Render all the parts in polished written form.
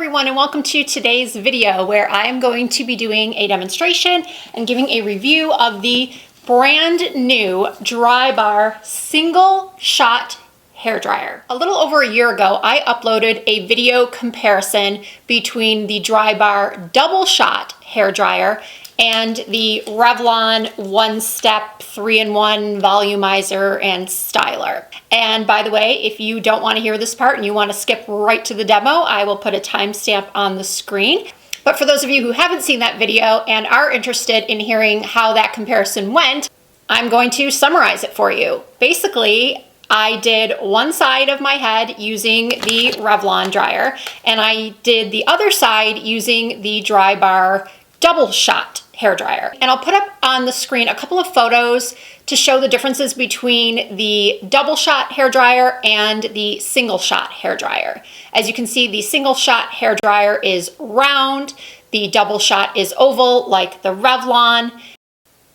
everyone, and welcome to today's video where I am going to be doing a demonstration and giving a review of the brand new Drybar single shot hairdryer. A little over a year ago, I uploaded a video comparison between the Drybar double shot hairdryer and the Revlon one-step 3-in-1 volumizer and styler. And by the way, if you don't want to hear this part and you want to skip right to the demo, I will put a timestamp on the screen. But for those of you who haven't seen that video and are interested in hearing how that comparison went, I'm going to summarize it for you. Basically, I did one side of my head using the Revlon dryer, and I did the other side using the Drybar double shot hairdryer. And I'll put up on the screen a couple of photos to show the differences between the double shot hairdryer and the single shot hairdryer. As you can see, the single shot hairdryer is round, the double shot is oval like the Revlon.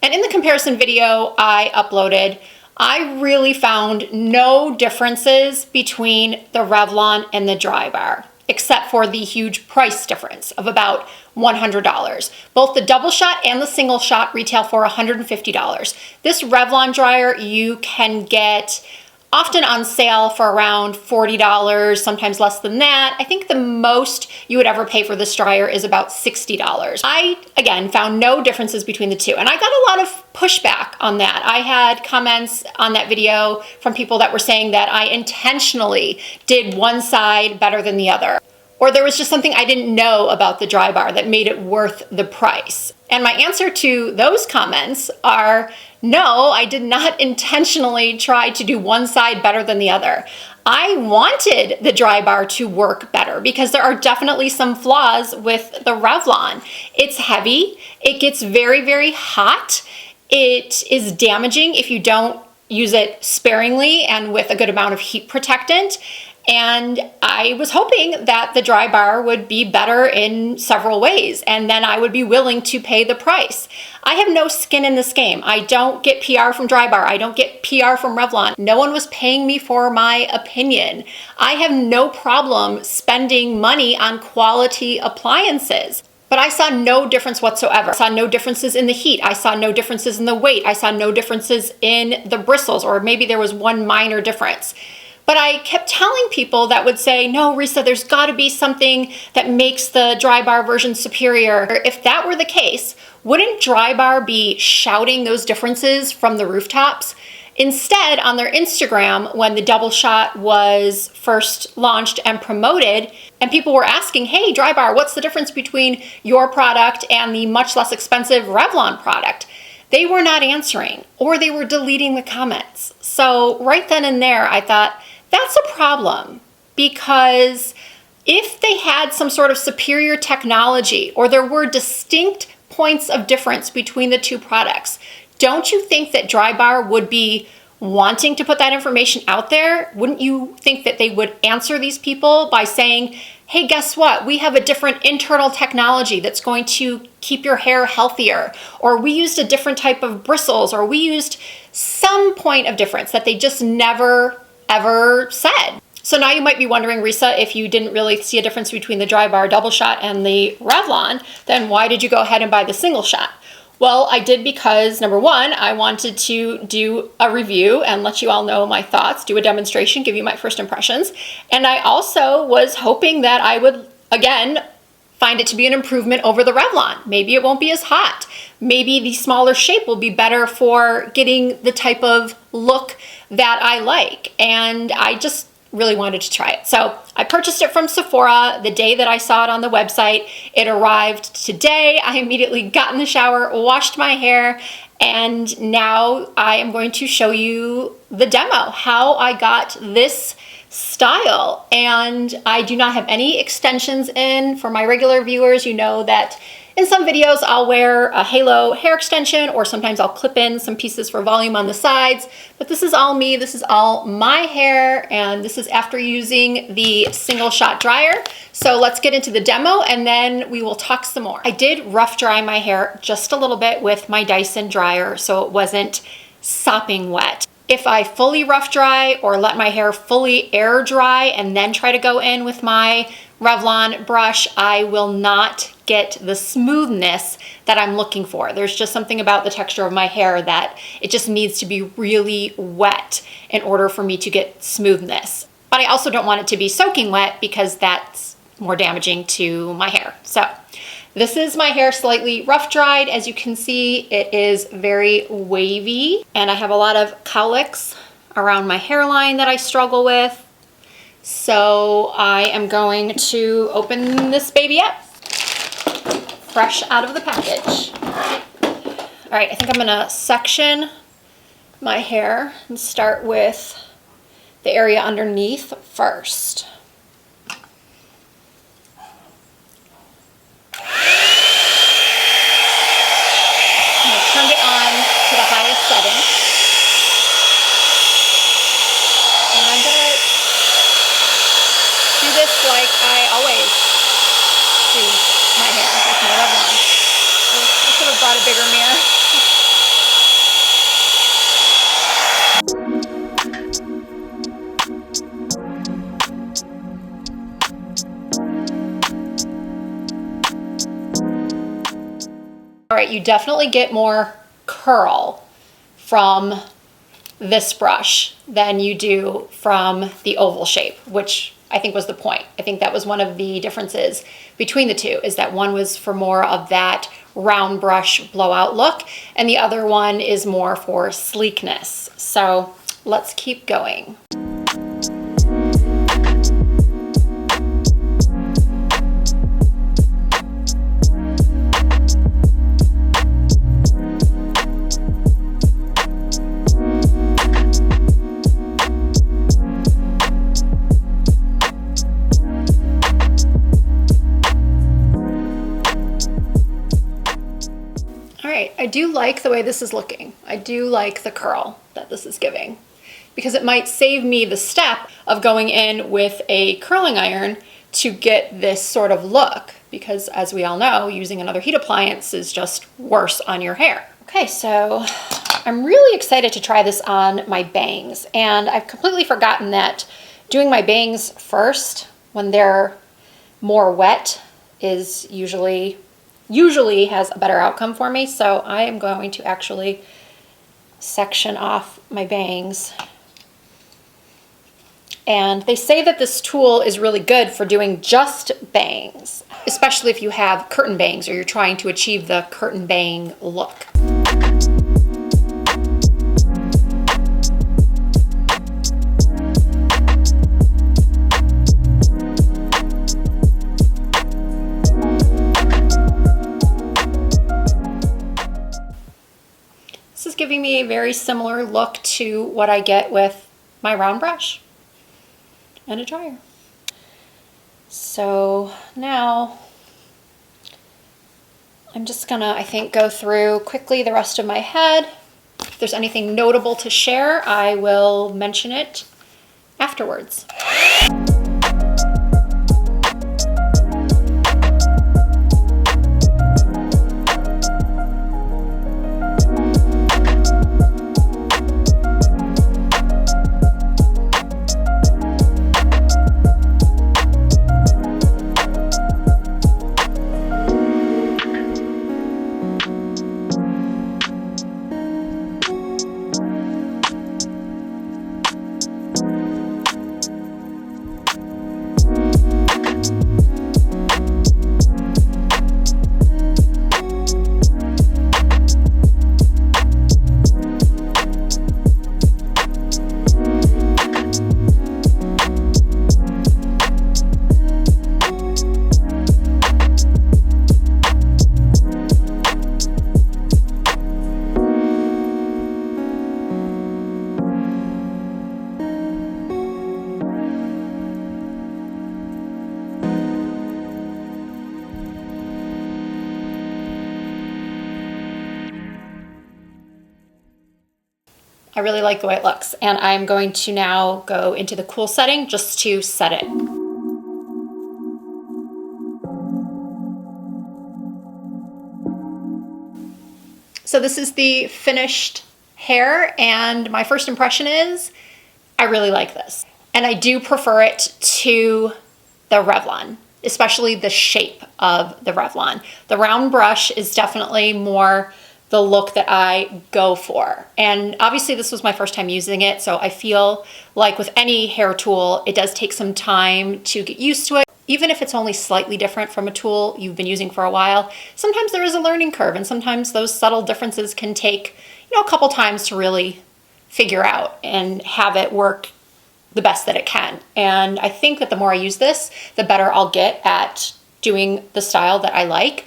And in the comparison video I uploaded, I really found no differences between the Revlon and the Drybar, except for the huge price difference of about $100. Both the double shot and the single shot retail for $150. This Revlon dryer you can get often on sale for around $40, sometimes less than that. I think the most you would ever pay for this dryer is about $60. I, again, found no differences between the two, and I got a lot of pushback on that. I had comments on that video from people that were saying that I intentionally did one side better than the other, or there was just something I didn't know about the Drybar that made it worth the price. And my answer to those comments are, no, I did not intentionally try to do one side better than the other. I wanted the Drybar to work better because there are definitely some flaws with the Revlon. It's heavy, it gets very, very hot, it is damaging if you don't use it sparingly and with a good amount of heat protectant. And I was hoping that the Drybar would be better in several ways, and then I would be willing to pay the price. I have no skin in this game. I don't get PR from Drybar. I don't get PR from Revlon. No one was paying me for my opinion. I have no problem spending money on quality appliances. But I saw no difference whatsoever. I saw no differences in the heat. I saw no differences in the weight. I saw no differences in the bristles, or maybe there was one minor difference. But I kept telling people that would say, no, Risa, there's gotta be something that makes the Drybar version superior. If that were the case, wouldn't Drybar be shouting those differences from the rooftops? Instead, on their Instagram, when the double shot was first launched and promoted, and people were asking, hey, Drybar, what's the difference between your product and the much less expensive Revlon product? They were not answering, or they were deleting the comments. So right then and there, I thought, that's a problem, because if they had some sort of superior technology or there were distinct points of difference between the two products, don't you think that Drybar would be wanting to put that information out there? Wouldn't you think that they would answer these people by saying, hey, guess what? We have a different internal technology that's going to keep your hair healthier, or we used a different type of bristles, or we used some point of difference that they just never ever said. So now you might be wondering, Risa, if you didn't really see a difference between the Drybar double shot and the Revlon, then why did you go ahead and buy the single shot? Well, I did because, number one, I wanted to do a review and let you all know my thoughts, do a demonstration, give you my first impressions. And I also was hoping that I would, again, find it to be an improvement over the Revlon. Maybe it won't be as hot. Maybe the smaller shape will be better for getting the type of look that I like. And I just really wanted to try it. So I purchased it from Sephora the day that I saw it on the website. It arrived today. I immediately got in the shower, washed my hair, and now I am going to show you the demo, how I got this style. And I do not have any extensions in. For my regular viewers, you know that in some videos I'll wear a halo hair extension, or sometimes I'll clip in some pieces for volume on the sides, but this is all me, this is all my hair, and this is after using the single shot dryer. So let's get into the demo and then we will talk some more. I did rough dry my hair just a little bit with my Dyson dryer so it wasn't sopping wet. If I fully rough dry or let my hair fully air dry and then try to go in with my Revlon brush, I will not get the smoothness that I'm looking for. There's just something about the texture of my hair that it just needs to be really wet in order for me to get smoothness. But I also don't want it to be soaking wet because that's more damaging to my hair. So this is my hair slightly rough dried. As you can see, it is very wavy and I have a lot of cowlicks around my hairline that I struggle with. So I am going to open this baby up, fresh out of the package. All right, I think I'm gonna section my hair and start with the area underneath first. I turned it on to the highest setting. And I'm gonna do this like I always do my hair with my Revlon. I should have brought a bigger mirror. All right, you definitely get more curl from this brush than you do from the oval shape, which I think was the point. I think that was one of the differences between the two, is that one was for more of that round brush blowout look, and the other one is more for sleekness. So let's keep going. I do like the way this is looking. I do like the curl that this is giving, because it might save me the step of going in with a curling iron to get this sort of look, because as we all know, using another heat appliance is just worse on your hair. Okay, so I'm really excited to try this on my bangs, and I've completely forgotten that doing my bangs first when they're more wet is usually has a better outcome for me. So I am going to actually section off my bangs. And they say that this tool is really good for doing just bangs, especially if you have curtain bangs or you're trying to achieve the curtain bang look. This is giving me a very similar look to what I get with my round brush and a dryer. So now I'm just gonna, I think, go through quickly the rest of my head. If there's anything notable to share, I will mention it afterwards. I really like the way it looks, and I'm going to now go into the cool setting just to set it. So this is the finished hair, and my first impression is I really like this. And I do prefer it to the Revlon. especially the shape of the Revlon. The round brush is definitely more the look that I go for. And obviously this was my first time using it, so I feel like with any hair tool, it does take some time to get used to it. Even if it's only slightly different from a tool you've been using for a while, sometimes there is a learning curve, and sometimes those subtle differences can take, a couple times to really figure out and have it work the best that it can. And I think that the more I use this, the better I'll get at doing the style that I like.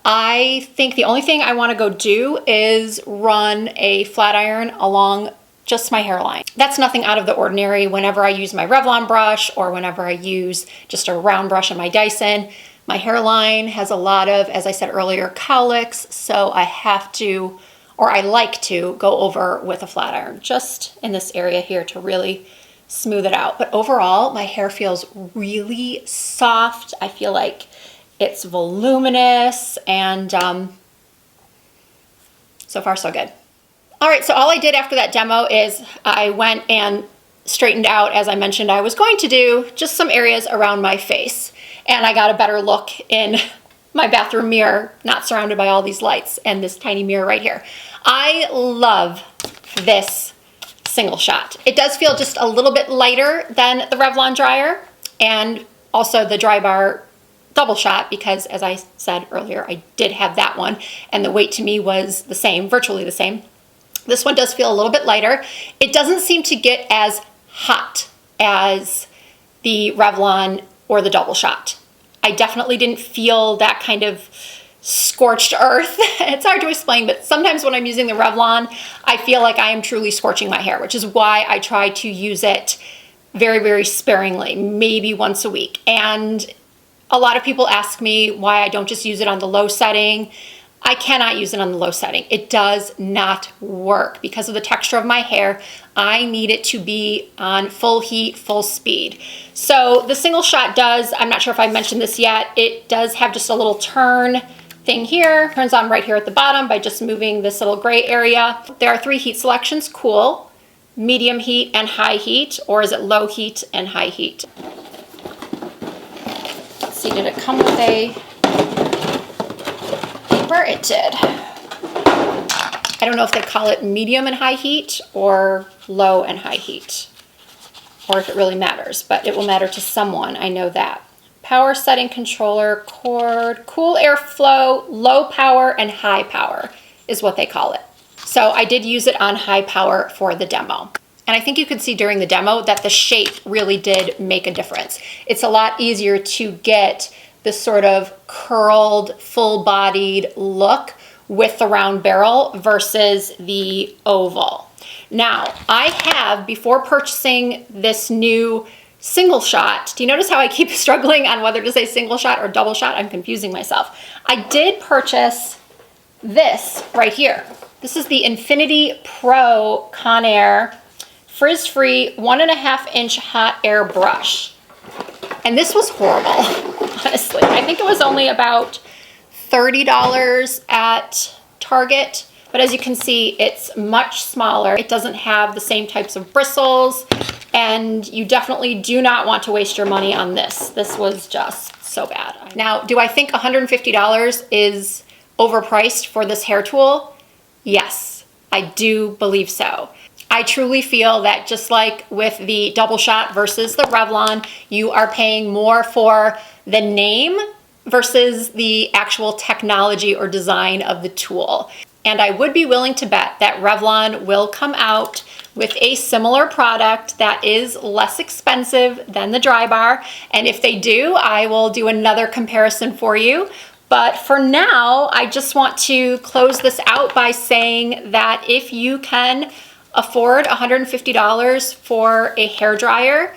I think the only thing I want to go do is run a flat iron along just my hairline. That's nothing out of the ordinary. Whenever I use my Revlon brush or whenever I use just a round brush on my Dyson, my hairline has a lot of, as I said earlier, cowlicks, so I have to, or I like to, go over with a flat iron just in this area here to really smooth it out. But overall, my hair feels really soft. I feel like it's voluminous, and so far so good. All right, so all I did after that demo is I went and straightened out, as I mentioned I was going to do, just some areas around my face. And I got a better look in my bathroom mirror, not surrounded by all these lights and this tiny mirror right here. I love this single shot. It does feel just a little bit lighter than the Revlon dryer, and also the Drybar double shot, because as I said earlier, I did have that one and the weight to me was the same, virtually the same. This one does feel a little bit lighter. It doesn't seem to get as hot as the Revlon or the double shot. I definitely didn't feel that kind of scorched earth. It's hard to explain, but sometimes when I'm using the Revlon, I feel like I am truly scorching my hair, which is why I try to use it very, very sparingly, maybe once a week. And a lot of people ask me why I don't just use it on the low setting. I cannot use it on the low setting. It does not work because of the texture of my hair. I need it to be on full heat, full speed. So the single shot does, I'm not sure if I mentioned this yet, it does have just a little turn thing here. Turns on right here at the bottom by just moving this little gray area. There are 3 heat selections: cool, medium heat, and high heat, or is it low heat and high heat? Let's see, did it come with a paper? It did. I don't know if they call it medium and high heat or low and high heat, or if it really matters, but it will matter to someone, I know that. Power setting controller, cord, cool airflow, low power, and high power is what they call it. So I did use it on high power for the demo. And I think you could see during the demo that the shape really did make a difference. It's a lot easier to get this sort of curled, full-bodied look with the round barrel versus the oval. Now, I have, before purchasing this new single shot, do you notice how I keep struggling on whether to say single shot or double shot? I'm confusing myself. I did purchase this right here. This is the Infinity Pro Conair frizz-free 1.5 inch hot air brush. And this was horrible, honestly. I think it was only about $30 at Target, but as you can see, it's much smaller. It doesn't have the same types of bristles, and you definitely do not want to waste your money on this. This was just so bad. Now, do I think $150 is overpriced for this hair tool? Yes, I do believe so. I truly feel that just like with the double shot versus the Revlon, you are paying more for the name versus the actual technology or design of the tool. And I would be willing to bet that Revlon will come out with a similar product that is less expensive than the Drybar. And if they do, I will do another comparison for you. But for now, I just want to close this out by saying that if you can afford $150 for a hairdryer,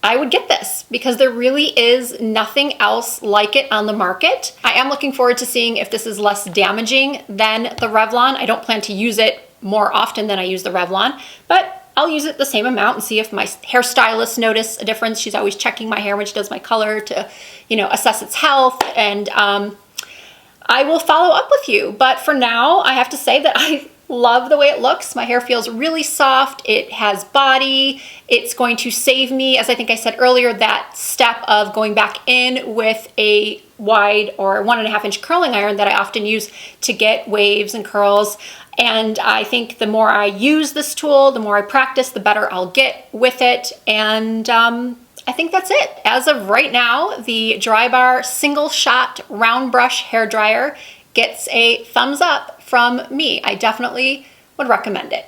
I would get this because there really is nothing else like it on the market. I am looking forward to seeing if this is less damaging than the Revlon. I don't plan to use it more often than I use the Revlon, but I'll use it the same amount and see if my hairstylist notice a difference. She's always checking my hair when she does my color to, assess its health, and I will follow up with you. But for now, I have to say that I love the way it looks. My hair feels really soft. It has body. It's going to save me, as I think I said earlier, that step of going back in with a wide or 1.5-inch curling iron that I often use to get waves and curls. And I think the more I use this tool, the more I practice, the better I'll get with it. And I think that's it. As of right now, the Drybar single shot round brush hair dryer gets a thumbs up from me. I definitely would recommend it.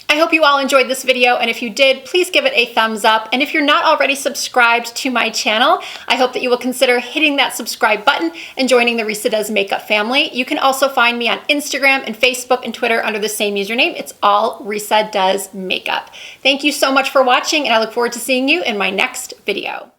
I hope you all enjoyed this video, and if you did, please give it a thumbs up. And if you're not already subscribed to my channel, I hope that you will consider hitting that subscribe button and joining the Risa Does Makeup family. You can also find me on Instagram and Facebook and Twitter under the same username. It's all Risa Does Makeup. Thank you so much for watching, and I look forward to seeing you in my next video.